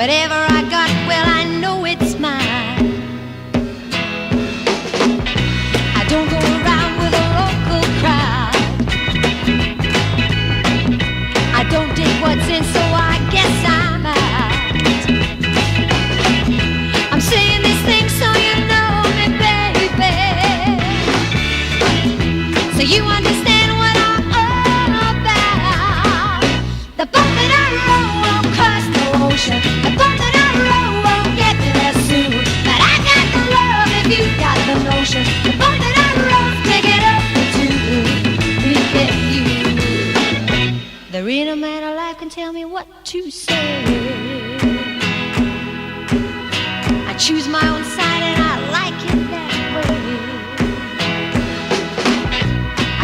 Whatever I got, well, I know it's mine. I don't go around with a local crowd. I don't dig what's in, so I guess I'm out. I'm saying these things so you know me, baby, so you understand what I'm all about. The boat that I row won't cross the ocean. The boat that I row won't get there soon. But I got the love if you got the notion. The boat that I row, take it up for two. Look at you. There ain't a man alive can tell me what to say. I choose my own side and I like it that way.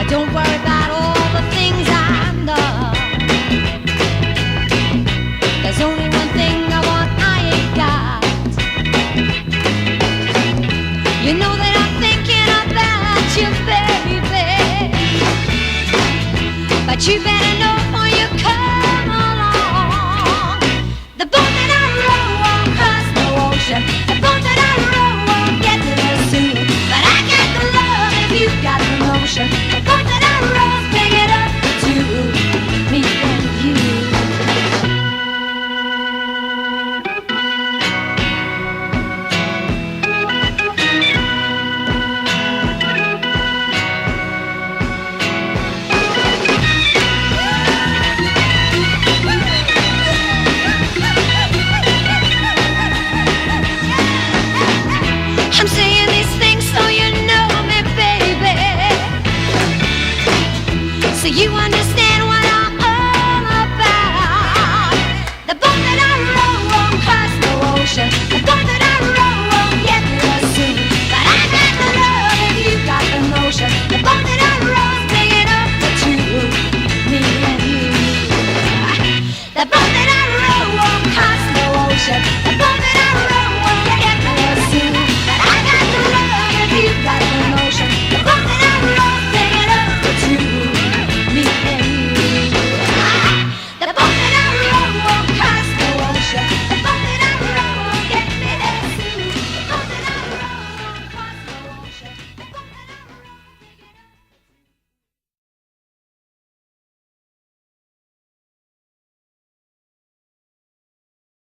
I don't worry about all the things I'm not. There's only one thing I want I ain't got. You know that I'm thinking about you, baby, but you better know